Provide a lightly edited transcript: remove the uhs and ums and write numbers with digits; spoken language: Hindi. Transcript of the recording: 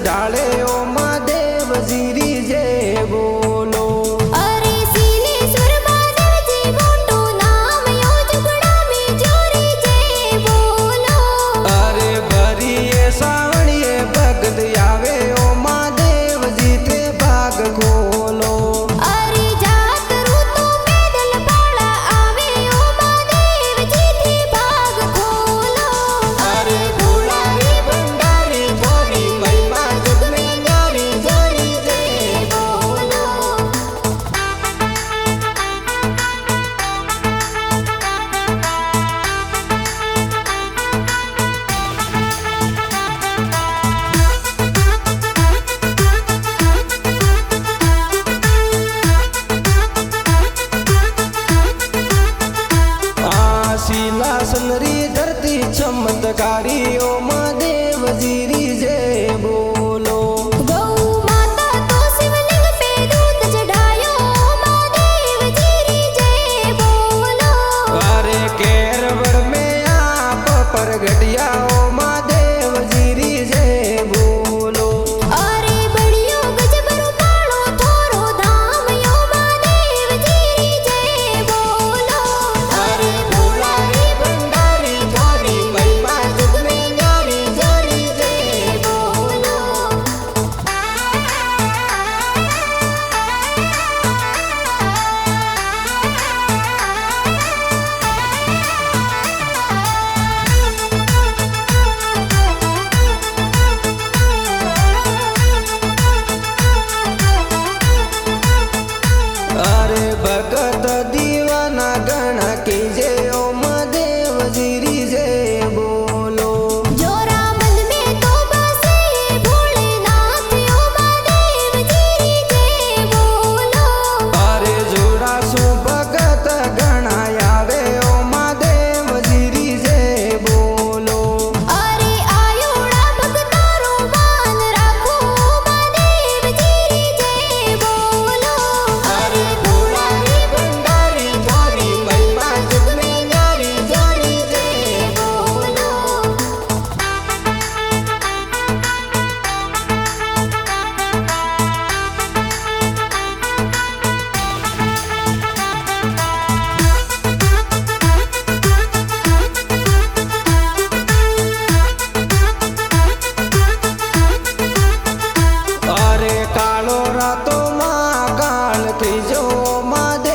ढाले ओ महादेव जीरी जय बोलो। अरे सिनेश्वर महादेव जी मोटो नाम यो जुगड़ा में जोरी जय बोलो। अरे भरिए सावणिए भगत आवे ओ महादेव जी ते भाग खोलो। अरे जात ऋतु पैदल पाला आवे ओ महादेव जी ते भाग खोलो। अरे भोला रे भंडारी थोड़ी महिमा जग में न्यारी जोरी जय बोलो। आशीला सुंदरी धरती चमत्कारी ओ महादेव जीरी जय बोलो। गौ माता तो शिवलिंग पे दूध चढ़ायो महादेव जीरी जय बोलो। अरे केरवड़ में आप प्रगटिया ओ महादेव जीरी जय बोलो। अरे बड़ियो गजबरू कालो थोरो धाम यो महादेव जीरी जय बोलो। अरे भोला रे भंडारी थोड़ी महिमा जग में न्यारी जोरी जय बोलो। अरे भगत दीवाना गणा कीजे ओ महादेव जीरी जय बोलो। जोरा मन में तो बसे भोलेनाथ यो महादेव जीरी जय बोलो। अरे जोड़ा सु भगत गणा आवे ओ महादेव जीरी जय बोलो। अरे आयोड़ा भगतारो मान राखो महादेव जीरी जय बोलो। अरे भोला रे भंडारी थोड़ी महिमा जग में न्यारी जोरी जय बोलो। अरे कालो रातो मां काल थी जो महादेव